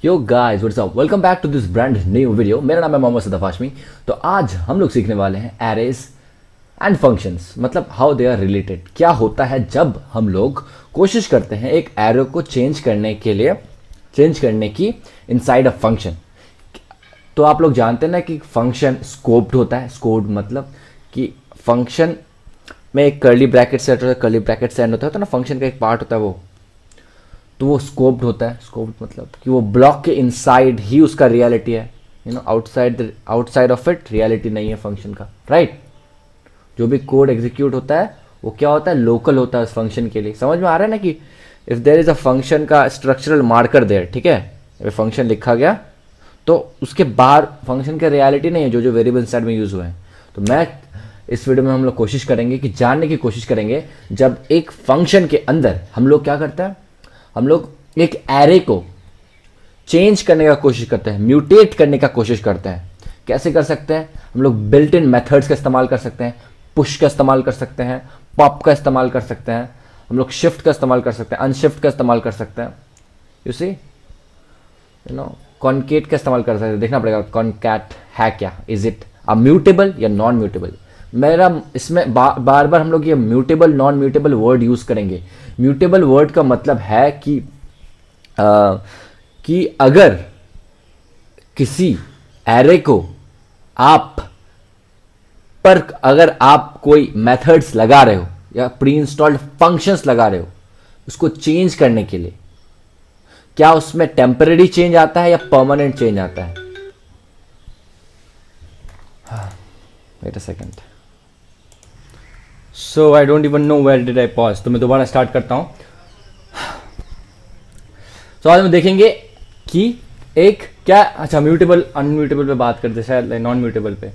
Yo guys what's up, welcome back to this brand new video. मेरा नाम है मोहम्मद सदफ हाशमी। तो आज हम लोग सीखने वाले हैं एरेज एंड फंक्शंस, मतलब हाउ दे आर रिलेटेड। क्या होता है जब हम लोग कोशिश करते हैं एक एरो को चेंज करने की इनसाइड अ फंक्शन। तो आप लोग जानते हैं ना कि फंक्शन स्कोप्ड होता है। स्कोप्ड मतलब कि फंक्शन में एक कर्ली ब्रैकेट सेट होता है, कर्ली ब्रैकेट से एंड होता है तो ना फंक्शन का एक पार्ट होता है वो, तो वो स्कोप्ड होता है। स्कोप्ड मतलब कि वो ब्लॉक के इनसाइड ही उसका रियलिटी है, आउटसाइड ऑफ इट रियलिटी नहीं है फंक्शन का, राइट। जो भी कोड एग्जीक्यूट होता है वो क्या होता है, लोकल होता है उस फंक्शन के लिए। समझ में आ रहा है ना कि if there is a function का स्ट्रक्चरल मार्कर देयर, ठीक है, फंक्शन लिखा गया तो उसके बाहर फंक्शन का रियलिटी नहीं है, जो वेरिएबल इनसाइड में यूज हुए हैं। तो मैं इस वीडियो में हम लोग कोशिश करेंगे कि जानने की कोशिश करेंगे जब एक फंक्शन के अंदर हम लोग क्या करते हैं, हम लोग एक एरे को चेंज करने का कोशिश करते हैं, म्यूटेट करने का कोशिश करते हैं। कैसे कर सकते हैं हम लोग? बिल्ट इन मेथड्स का इस्तेमाल कर सकते हैं, पुश का इस्तेमाल कर सकते हैं, पॉप का इस्तेमाल कर सकते हैं, हम लोग शिफ्ट का इस्तेमाल कर सकते हैं, अनशिफ्ट का इस्तेमाल कर सकते हैं। यू सी कॉन्केट का इस्तेमाल कर सकते हैं। देखना पड़ेगा कॉन्कैट है क्या, इज इट अ म्यूटेबल या नॉन म्यूटेबल। मेरा इसमें बार बार हम लोग ये mutable non mutable word use करेंगे। म्यूटेबल वर्ड का मतलब है कि अगर किसी एरे को अगर आप कोई मेथड्स लगा रहे हो या प्री इंस्टॉल्ड फंक्शंस लगा रहे हो उसको चेंज करने के लिए, क्या उसमें टेम्पररी चेंज आता है या परमानेंट चेंज आता है? Wait a second, so I don't even know where did I pause. तो मैं दोबारा स्टार्ट करता हूं। तो आज हम देखेंगे कि एक क्या, अच्छा म्यूटेबल अनम्यूटेबल पे बात करते हैं, शायद नॉन म्यूटेबल पे।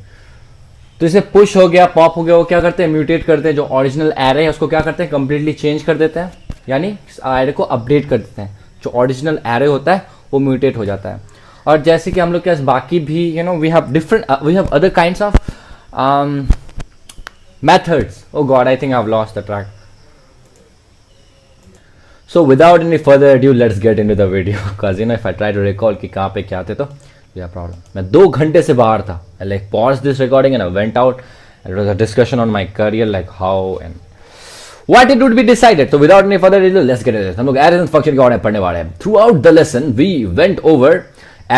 तो इसे पुश हो गया, पॉप हो गया, वो क्या करते हैं, म्यूटेट करते हैं। जो ओरिजिनल एरे है उसको क्या करते हैं, कंप्लीटली चेंज कर देते हैं, यानी एरे को अपडेट कर देते हैं। जो ओरिजिनल एरे होता है वो म्यूटेट हो जाता है। और जैसे कि हम लोग के पास बाकी भी we have other kinds of methods. Oh god, I think I've lost the track. So without any further ado, let's get into the video because if I try to recall कि कहाँ पे क्या थे तो yeah problem. मैं 2 घंटे से बाहर था. I like paused this recording and I went out. It was a discussion on my career, like how and what it would be decided. So without any further ado, let's get into it. हम लोग arrays and function के बारे में पढ़ने वाले हैं. Throughout the lesson, we went over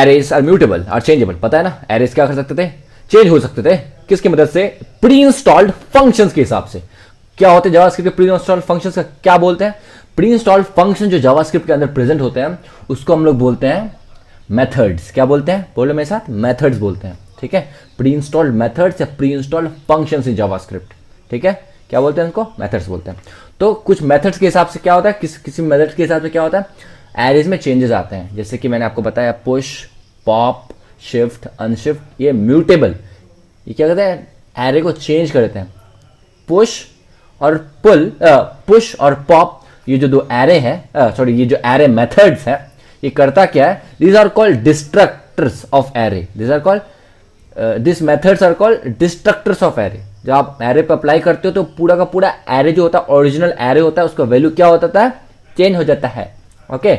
arrays are mutable, are changeable. पता है ना, arrays क्या कर सकते थे, चेंज हो सकते थे। किसकी मदद से? प्री इंस्टॉल्ड फंक्शंस के हिसाब से। क्या होते हैं जावास्क्रिप्ट के प्री इंस्टॉल्ड फंक्शंस का क्या बोलते हैं? प्री इंस्टॉल्ड फंक्शन जो जावास्क्रिप्ट के अंदर प्रेजेंट होते हैं उसको हम लोग बोलते हैं मेथड्स। क्या बोलते हैं, बोलो मेरे साथ, मेथड्स बोलते हैं, ठीक है। प्री इंस्टॉल्ड मेथड्स या pre installed functions in JavaScript, ठीक है। क्या बोलते हैं उनको? मेथड्स बोलते हैं। तो कुछ मेथड्स के हिसाब से क्या होता है, किसी मेथड्स के हिसाब से क्या होता है, एरेज में चेंजेस आते हैं। जैसे कि मैंने आपको बताया पुश, पॉप, शिफ्ट, अनशिफ्ट, ये म्यूटेबल, ये क्या कहते हैं, एरे को चेंज कर देते हैं। पुश और पुश और पॉप, ये जो दो एरे हैं, सॉरी ये जो एरे मेथड्स है, ये करता क्या है, these are called destructors of array. This methods are called destructors of array. जब आप एरे पे अप्लाई करते हो तो पूरा का पूरा एरे जो होता है, ओरिजिनल एरे होता है, उसका वैल्यू क्या होता है, चेंज हो जाता है। Okay,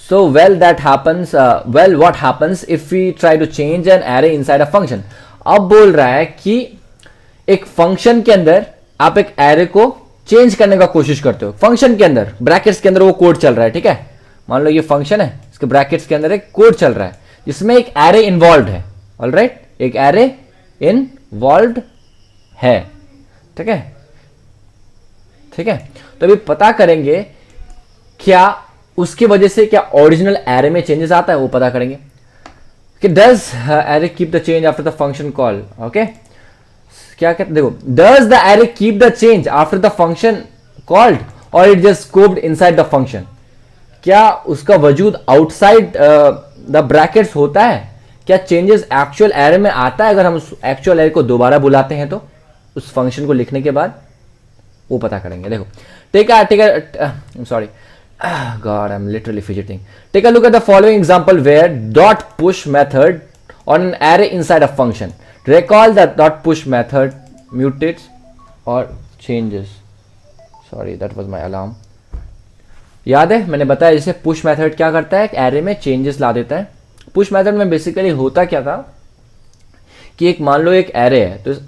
so what happens if we try to change an array inside a function? अब बोल रहा है कि एक फंक्शन के अंदर आप एक एरे को चेंज करने का कोशिश करते हो। फंक्शन के अंदर ब्रैकेट्स के अंदर वो कोड चल रहा है, ठीक है। मान लो ये फंक्शन है, इसके ब्रैकेट्स के अंदर एक कोड चल रहा है जिसमें एक एरे इन्वॉल्व है। ऑलराइट, एक एरे इन्वॉल्व है, ठीक है, ठीक है। तो अभी पता करेंगे क्या उसकी वजह से क्या ओरिजिनल एरे में चेंजेस आता है, वो पता करेंगे कि does array keep the change after the function call. Okay, क्या कहते, देखो, does the array keep the change after the function called और it just scoped inside the function? क्या उसका वजूद आउटसाइड द ब्रैकेट्स होता है? क्या चेंजेस एक्चुअल एरे में आता है अगर हम उस एक्चुअल एरे को दोबारा बुलाते हैं तो उस फंक्शन को लिखने के बाद? वो पता करेंगे। देखो, God, I'm literally fidgeting. Take a look at the following example where dot push method on an array inside a function. Recall that dot push method mutates or changes. Sorry, that was my alarm. याद है मैंने बताया जैसे push method क्या करता है, एक array में चेंजेस ला देता है। पुश मेथड में बेसिकली होता क्या था कि एक मान लो एक एरे है, तो इस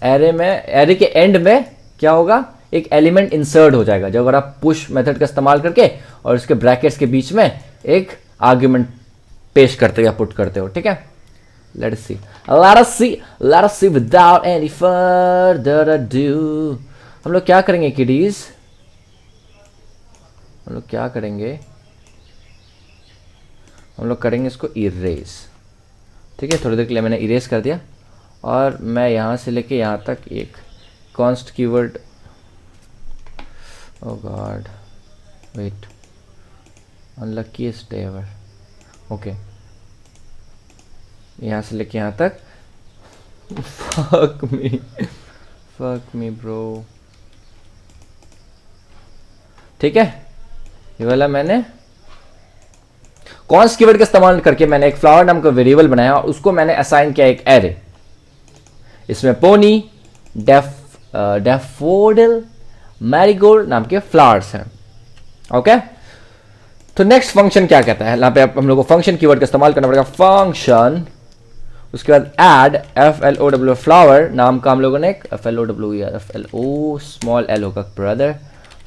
एरे के एंड में क्या होगा, एक एलिमेंट इंसर्ट हो जाएगा। जब अगर आप पुश मेथड का इस्तेमाल करके और उसके ब्रैकेट्स के बीच में एक आर्ग्यूमेंट पेश करते हो या पुट करते हो, ठीक है। लेट अस सी विदाउट एनी फर्दर अडू हम लोग क्या करेंगे किडीज, हम लोग क्या करेंगे, हम लोग करेंगे इसको इरेज, ठीक है। थोड़ी देर के लिए मैंने इरेज कर दिया और मैं यहाँ से लेके यहाँ तक एक const keyword, oh God wait, unluckiest day ever, okay, यहाँ से लेके यहाँ तक fuck me bro, ठीक है। ये वाला मैंने कॉन्स्ट कीवर्ड का इस्तेमाल करके मैंने एक फ्लावर नाम का वेरिएबल बनाया और उसको मैंने असाइन किया एक एरे। इसमें पोनी, डैफोडिल, मैरीगोल्ड नाम के फ्लावर्स हैं, ओके। तो नेक्स्ट फंक्शन क्या कहता है, यहाँ पे हम लोग को फंक्शन कीवर्ड का इस्तेमाल करना पड़ेगा, फंक्शन। उसके बाद ऐड FLOW फ्लावर नाम का हम लोगों ने एक FLO स्मॉल l होगा ब्रदर,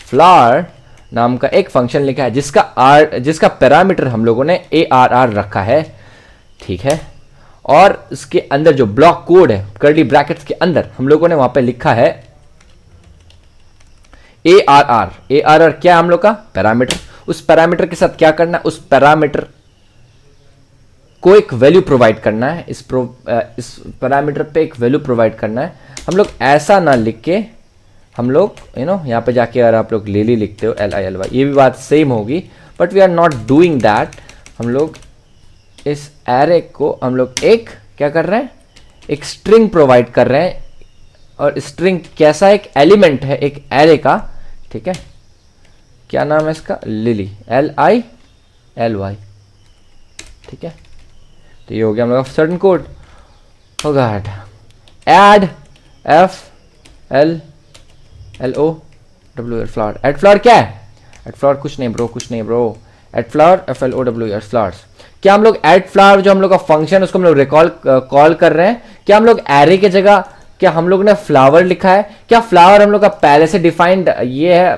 फ्लावर नाम का एक फंक्शन लिखा है जिसका पैरामीटर हम लोगों ने ARR रखा है, ठीक है। और इसके अंदर जो ब्लॉक कोड है कर्ली ब्रैकेट्स के अंदर हम लोगों ने वहां पे लिखा है ARR क्या है हम लोग का पैरामीटर। उस पैरामीटर के साथ क्या करना है, उस पैरामीटर को एक वैल्यू प्रोवाइड करना है, इस पैरामीटर पे एक वैल्यू प्रोवाइड करना है। हम लोग ऐसा ना लिख के हम लोग यहाँ पे जाके अगर आप लोग लिली लिखते हो LILY, ये भी बात सेम होगी, but we are not doing that. हम लोग इस एरे को हम लोग एक क्या कर रहे हैं, एक स्ट्रिंग प्रोवाइड कर रहे हैं। और स्ट्रिंग कैसा, एक एलिमेंट है एक एरे का, ठीक है। क्या नाम है इसका, लिली, LILY, ठीक है। तो ये हो गया हम लोग certain code. Oh god, add FLOWR flower. Add flower क्या है, एड फ्लावर कुछ नहीं bro, add flower FLOWR flowers. क्या हम लोग एड फ्लावर जो हम लोग का फंक्शन उसको हम लोग कॉल कर रहे हैं, क्या हम लोग एरे की जगह क्या हम लोग ने फ्लावर लिखा है, क्या फ्लावर हम लोग का पहले से डिफाइंड ये है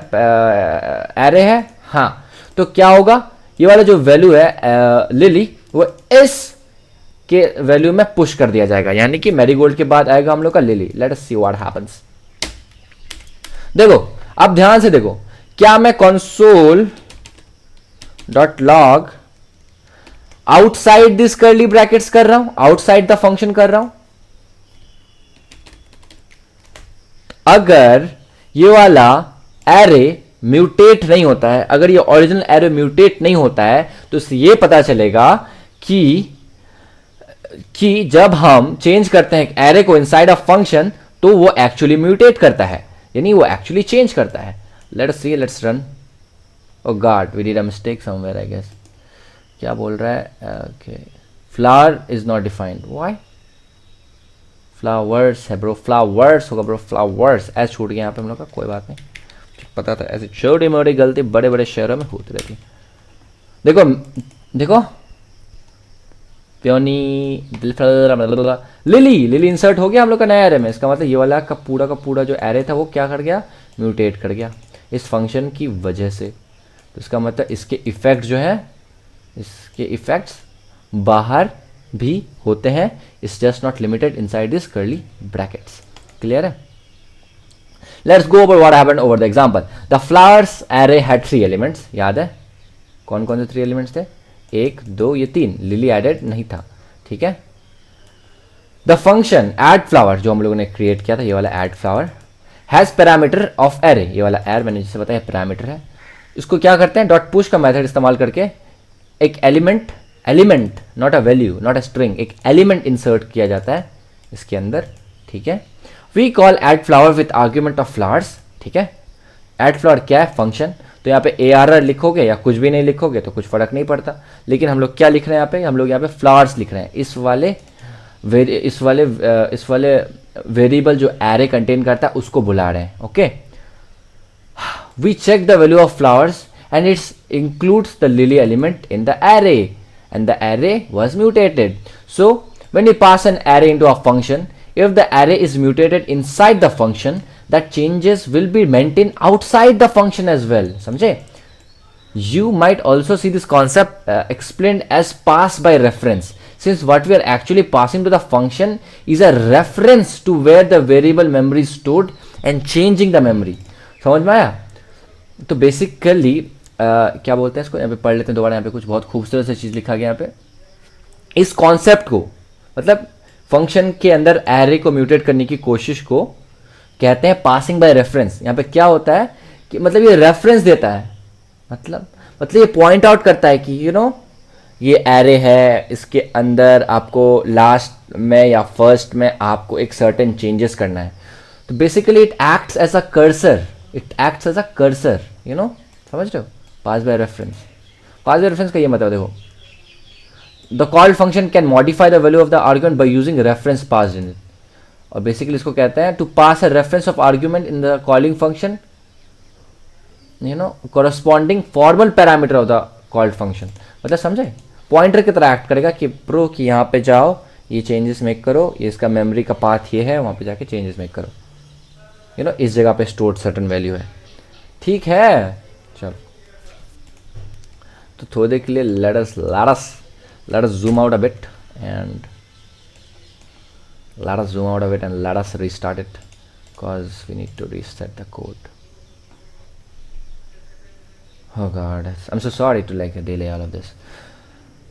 एरे है, हाँ। तो क्या होगा, ये वाला जो वैल्यू है लिली वो इस के वैल्यू में पुश कर दिया जाएगा, यानी कि मैरीगोल्ड के बाद आएगा हम लोग का lily. Let us see what happens. देखो अब ध्यान से देखो, क्या मैं console.log outside this curly brackets कर रहा हूं, आउटसाइड द फंक्शन कर रहा हूं। अगर ये वाला एरे म्यूटेट नहीं होता है, अगर ये ओरिजिनल एरे म्यूटेट नहीं होता है, तो इससे ये पता चलेगा कि जब हम चेंज करते हैं एरे को इनसाइड ऑफ फंक्शन तो वो एक्चुअली म्यूटेट करता है, यानी वो एक्चुअली चेंज करता है। Let's see, let's run. Oh god, we did a mistake somewhere I guess. क्या बोल रहा है, okay, flower is not defined, why, flowers है ब्रो, फ्लावर्स होगा ब्रो, फ्लावर्स ऐसे छूट गया यहाँ पे हम लोग का, कोई बात नहीं, पता था ऐसे छोटी मोटी गलती बड़े बड़े शहरों में होती रहती। देखो देखो, प्योनी लिली इंसर्ट हो गया हम लोग का नया एरे में। इसका मतलब ये वाला का पूरा जो एरे था वो क्या कर गया, म्यूटेट कर गया इस फंक्शन की वजह से। तो इसका मतलब इसके इफेक्ट जो है, इसके इफेक्ट्स बाहर भी होते हैं, it's just not limited inside this curly brackets. Clear है? Let's go over what happened over the example. The flowers array had 3 elements. याद है कौन कौन से 3 एलिमेंट्स थे, 1 2 ये 3, लिली एडेड नहीं था, ठीक है। द फंक्शन एड फ्लावर जो हम लोगों ने क्रिएट किया था, ये वाला add flower, has parameter of array, ये वाला एर मैंने जिसे बताया पैरामीटर है। इसको क्या करते हैं, डॉट पुश का मेथड इस्तेमाल करके एक element not a value, not a string, एक एलिमेंट इंसर्ट किया जाता है इसके अंदर, ठीक है। We call add flower with argument of flowers, ठीक है। एड फ्लावर क्या है, फंक्शन। तो यहाँ पे ARR लिखोगे या कुछ भी नहीं लिखोगे तो कुछ फर्क नहीं पड़ता, लेकिन हम लोग क्या लिख रहे हैं यहाँ पे, हम लोग यहाँ पे फ्लावर्स लिख रहे हैं। इस वाले वेरिएबल जो एरे कंटेन करता है उसको बुला रहे हैं, okay. we check the value of flowers and it includes the lily element in the array, and the array was mutated. So when we pass an array into a function, if the array is mutated inside the function, that changes will be maintained outside the function as well. समझे? You might also see this concept explained as pass by reference, since what we are actually passing to the function is a reference to where the variable memory is stored and changing the memory. समझ में आया? तो basically क्या बोलते हैं इसको, यहाँ पे पढ़ लेते हैं दोबारा. यहाँ पे कुछ बहुत खूबसूरत सी चीज़ लिखा गया यहाँ पे. इस कॉन्सेप्ट को, मतलब फंक्शन के अंदर एरे को म्यूटेट करने की कोशिश को कहते हैं पासिंग बाय रेफरेंस. यहाँ पे क्या होता है कि मतलब ये रेफरेंस देता है, मतलब ये पॉइंट आउट करता है कि यू नो ये एरे है, इसके अंदर आपको लास्ट में या फर्स्ट में आपको एक सर्टेन चेंजेस करना है. तो basically it acts as a cursor, you know, समझ रहे हो? पास बाय रेफरेंस का ये मतलब देखो, the called function can modify the value of the argument by using reference passed in it. और बेसिकली इसको कहते हैं to pass a reference of argument in the calling function, you know, corresponding formal parameter of the called function. मतलब समझे? Pointer की तरह act करेगा कि प्रो कि यहाँ पे जाओ, ये चेंजेस मेक करो, ये इसका मेमोरी का पाथ ये है, वहाँ पे जाके चेंजेस मेक करो, यू नो, इस जगह पे स्टोर्ड सर्टेन वैल्यू है. ठीक है, चलो. तो थोड़ी देर के लिए let us zoom out a bit and let us restart it, because we need to reset the code. Oh god, I'm so sorry to like delay all of this.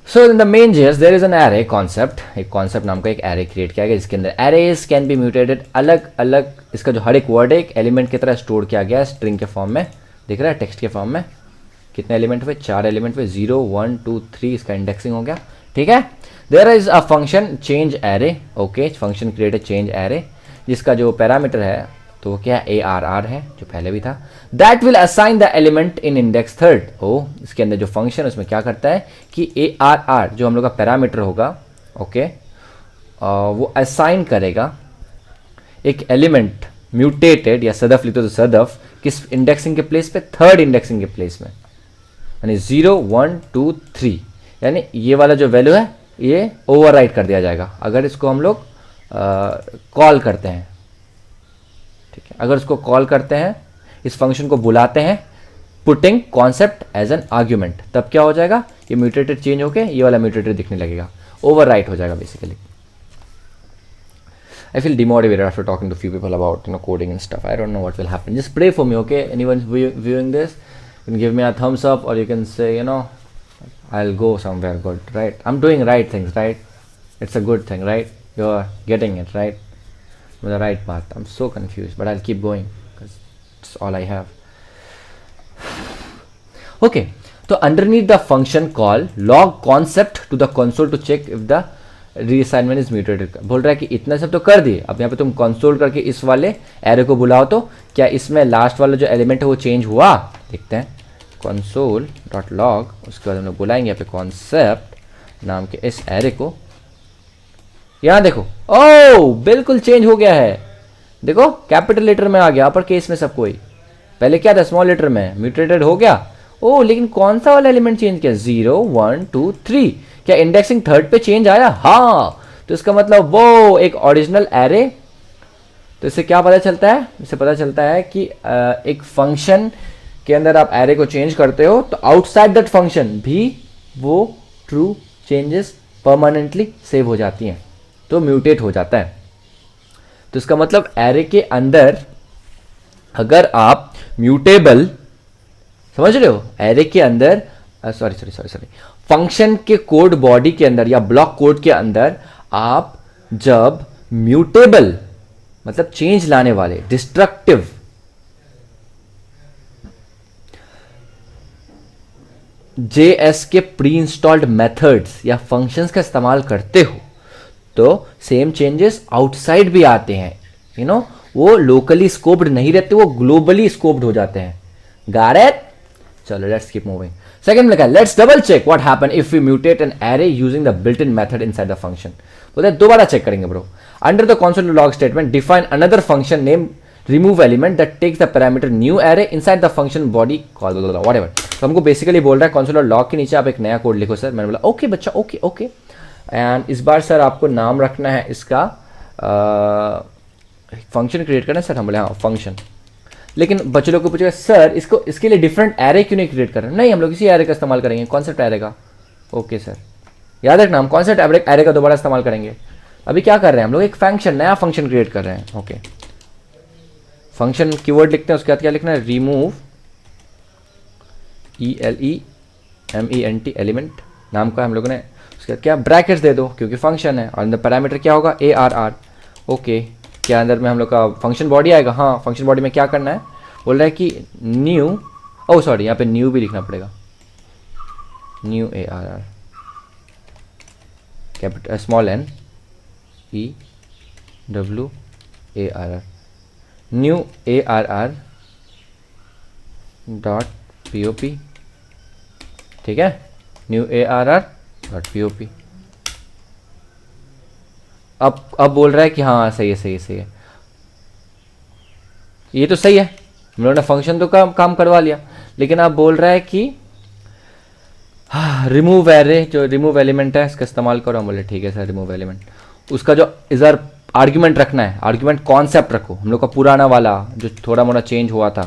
So in the main JS there is an array concept. एक concept नाम का एक array create किया गया जिसके अंदर arrays can be mutated. अलग अलग इसका जो हर एक word है एक element की तरह स्टोर किया गया है string के फॉर्म में. दिख रहा है टेक्स्ट के फॉर्म में. कितने एलिमेंट हुए? 4 एलिमेंट हुए. 0 1 2 3 इसका इंडेक्सिंग हो गया. ठीक है. There is a function change array. Okay, function create a change array जिसका जो पैरामीटर है तो वो क्या है? ARR है, जो पहले भी था. That will assign the element in index third. Oh, इसके अंदर जो फंक्शन है उसमें क्या करता है कि ARR जो हम लोग का पैरामीटर होगा, ओके, वो असाइन करेगा एक एलिमेंट म्यूटेटेड, या सदफ लिखो तो सदफ, किस इंडेक्सिंग के प्लेस पे? थर्ड इंडेक्सिंग के प्लेस में, यानी 0 1 2 3. यानी ये वाला जो वैल्यू है ये ओवरराइट कर दिया जाएगा अगर इसको हम लोग कॉल करते हैं. ठीक है, अगर इसको कॉल करते हैं, इस फंक्शन को बुलाते हैं putting concept as an argument, तब क्या हो जाएगा? ये म्यूटेटेड चेंज होके ये वाला म्यूटेटेड दिखने लगेगा, ओवरराइट हो जाएगा basically. I feel demotivated after talking to few people about, you know, coding and stuff. I don't know what will happen. Just pray for me, okay? Anyone viewing this, you can give me a thumbs up, or you can say, you know, I'll go somewhere good, right? I'm doing right things, right? It's a good thing, right? You're getting it, right? With the right path. I'm so confused, but I'll keep going because it's all I have. Okay, so underneath the function call log concept to the console to check if the reassignment is mutated. बोल रहा है कि इतना सब तो कर दिए, अब यहाँ पे तुम कंसोल करके इस वाले एरे को बुलाओ तो क्या इसमें लास्ट वाला जो एलिमेंट है वो चेंज हुआ? देखते हैं. कंसोल डॉट लॉग, उसके बाद हम लोग बुलाएंगे यहाँ पे कॉन्सेप्ट नाम के इस एरे को. यहाँ देखो, ओ बिल्कुल चेंज हो गया है. देखो कैपिटल लेटर में आ गया, अपर केस में सब कोई. पहले क्या था? स्मॉल लेटर में. म्यूटेटेड हो गया. ओ, लेकिन कौन सा वाला एलिमेंट चेंज किया? 0 1 2 3. क्या इंडेक्सिंग थर्ड पे चेंज आया? हाँ. तो इसका मतलब वो एक ओरिजिनल एरे. तो इससे क्या पता चलता है? इससे पता चलता है कि एक फंक्शन के अंदर आप एरे को चेंज करते हो तो आउटसाइड दैट फंक्शन भी वो ट्रू चेंजेस परमानेंटली सेव हो जाती हैं, तो म्यूटेट हो जाता है. तो इसका मतलब एरे के अंदर अगर आप म्यूटेबल, समझ रहे हो, एरे के अंदर सॉरी फंक्शन के कोड बॉडी के अंदर या ब्लॉक कोड के अंदर आप जब म्यूटेबल मतलब चेंज लाने वाले डिस्ट्रक्टिव JS के प्री इंस्टॉल्ड मेथड्स या फंक्शंस का इस्तेमाल करते हो तो सेम चेंजेस आउटसाइड भी आते हैं. यू नो, वो लोकली स्कोप्ड नहीं रहते, वो ग्लोबली स्कोप्ड हो जाते हैं. Got it? चलो लेट्स कीप मूविंग. सेकंड में लिखा है let's double check what happen if we mutate an array using the built in method inside the function. बोलते हैं दोबारा चेक करेंगे bro. Under the console log statement define another function name remove element that takes the parameter new array inside the function body call whatever. तो हमको basically बोल रहा है console log के नीचे आप एक नया कोड लिखो सर। मैंने बोला ओके बच्चा, ओके ओके। एंड इस बार सर आपको नाम रखना है इसका, फंक्शन क्रिएट करना है सर। हम बोले हाँ फंक्शन। लेकिन बच्चे लोग को पूछेगा सर इसको इसके लिए डिफरेंट एरे क्यों नहीं क्रिएट कर रहे हैं? नहीं, हम लोग इसी एरे का इस्तेमाल करेंगे, कॉन्सेप्ट एरे का। ओके सर, याद रखना हम कॉन्सेप्ट एरे का दोबारा इस्तेमाल करेंगे। अभी क्या कर रहे हैं हम लोग, एक फंक्शन, नया फंक्शन क्रिएट कर रहे हैं। ओके, फंक्शन कीवर्ड लिखते हैं, उसके बाद क्या लिखना है, रिमूव ELEMENT एलिमेंट नाम का हम लोगों ने। उसके बाद क्या, ब्रैकेट्स दे दो क्योंकि फंक्शन है, और अंदर पैरामीटर क्या होगा, ARR। ओके, क्या अंदर में हम लोग का फंक्शन बॉडी आएगा? हाँ, फंक्शन बॉडी में क्या करना है, बोल रहा है कि न्यू, ओ सॉरी यहाँ पे न्यू भी लिखना पड़ेगा, new ARR capital small n EWARR, new ARR dot POP। ठीक है, न्यू ARR डॉट POP। अब बोल रहा है कि हाँ सही है सही है सही है, ये तो सही है, हम लोगों ने फंक्शन तो काम करवा लिया। लेकिन आप बोल रहा है कि हाँ रिमूव एरे, जो रिमूव एलिमेंट है इसका इस्तेमाल करो। हम बोले ठीक है सर, रिमूव एलिमेंट, उसका जो इधर आर्ग्यूमेंट रखना है, आर्ग्यूमेंट कॉन्सेप्ट रखो। हम लोग का पुराना वाला जो थोड़ा मोड़ा चेंज हुआ था,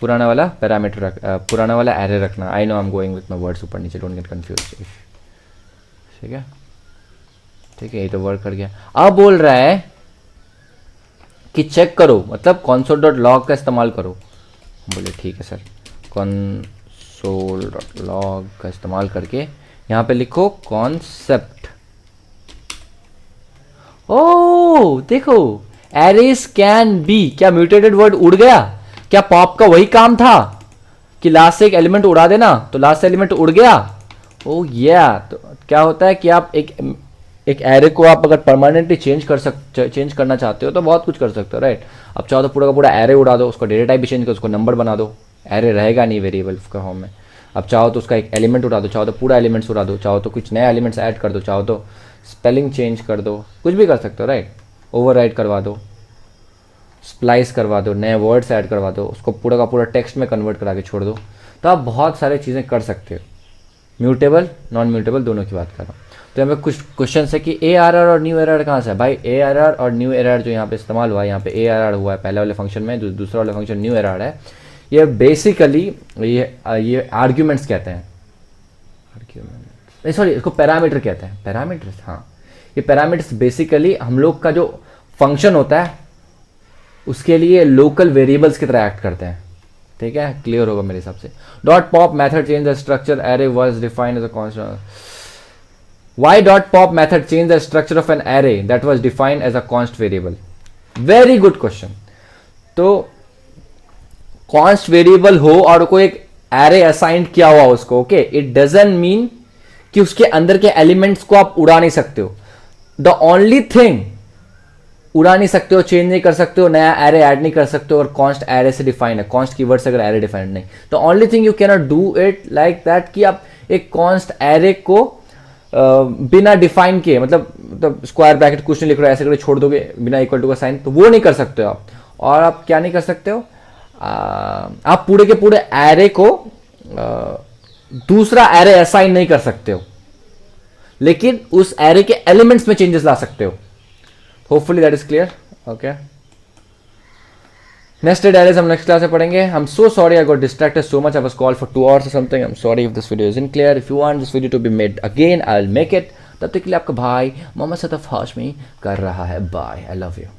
पुराना वाला पैरामीटर पुराना वाला एरे रखना। I know I am going with my words ऊपर नीचे, डोंट गेट कंफ्यूज। ठीक है ठीक है, ये तो वर्क कर गया। अब बोल रहा है कि चेक करो, मतलब console डॉट लॉग का इस्तेमाल करो। बोले ठीक है सर, console डॉट लॉग का इस्तेमाल करके यहाँ पे लिखो कॉन्सेप्ट। ओ देखो, एरेस कैन बी, क्या म्यूटेटेड वर्ड उड़ गया? क्या पॉप का वही काम था कि लास्ट से एक एलिमेंट उड़ा देना, तो लास्ट से एलिमेंट उड़ गया। ओ या तो क्या होता है कि आप एक एरे को आप अगर परमानेंटली चेंज करना चाहते हो तो बहुत कुछ कर सकते हो, राइट। अब चाहो तो पूरा का पूरा एरे उड़ा दो, उसको डेटा टाइप भी चेंज करो, उसको नंबर बना दो, एरे रहेगा नहीं वेरिएबल का फॉर्म में। अब चाहो तो उसका एक एलिमेंट उड़ा दो, चाहो तो पूरा एलिमेंट्स उड़ा दो, चाहो तो कुछ नया एलिमेंट्स ऐड कर दो, चाहो तो स्पेलिंग चेंज कर दो, कुछ भी कर सकते हो, राइट। ओवरराइट करवा दो, स्प्लाइस करवा दो, नए वर्ड्स ऐड करवा दो, उसको पूरा का पूरा टेक्स्ट में कन्वर्ट करा के छोड़ दो। तो आप बहुत सारी चीज़ें कर सकते हो, म्यूटेबल नॉन म्यूटेबल दोनों की बात कर रहा हूँ। तो यहाँ पे कुछ क्वेश्चन है कि ARR और न्यू एरर कहाँ से है? भाई ARR और न्यू एरर जो यहाँ पे इस्तेमाल हुआ है, यहाँ पे ARR हुआ है पहले वाले फंक्शन में, दूसरा वाला फंक्शन न्यू एरर है। ये बेसिकली ये आर्ग्यूमेंट्स कहते हैं, आर्ग्यूमेंट्स सॉरी इसको पैरामीटर कहते हैं, पैरामीटर्स। हाँ, ये पैरामीटर्स बेसिकली हम लोग का जो फंक्शन होता है उसके लिए लोकल वेरिएबल्स की तरह एक्ट करते हैं। ठीक है, क्लियर होगा मेरे हिसाब से। Dot pop method change the structure array was defined as a constant. Why dot pop method change the structure of an array that was defined as a const variable? Very good question. तो const variable हो और कोई एक array assign किया हुआ उसको, okay, it doesn't mean कि उसके अंदर के एलिमेंट्स को आप उड़ा नहीं सकते हो। द ओनली थिंग, उड़ा नहीं सकते हो, चेंज नहीं कर सकते हो, नया एरे ऐड नहीं कर सकते हो, और कॉन्स्ट एरे से डिफाइन है, कॉन्स्ट कीवर्ड से अगर एरे डिफाइंड नहीं, तो only thing you can not do it like that कि आप एक कॉन्स्ट एरे को बिना डिफाइन किए, मतलब स्क्वायर ब्रैकेट कुछ नहीं लिख रहे हो ऐसे करके छोड़ दोगे बिना इक्वल टू का साइन, तो वो नहीं कर सकते हो आप। और आप क्या नहीं कर सकते हो, आप पूरे के पूरे एरे को दूसरा एरे असाइन नहीं कर सकते हो, लेकिन उस एरे के एलिमेंट्स में चेंजेस ला सकते हो। Hopefully that is clear. Okay. Nested arrays हम next class में पढ़ेंगे. I'm so sorry I got distracted so much. I was called for 2 hours or something. I'm sorry if this video isn't clear. If you want this video to be made again, I'll make it. तब तक के लिए आपका भाई मोहम्मद सतफ हाशमी कर रहा है. Bye. I love you.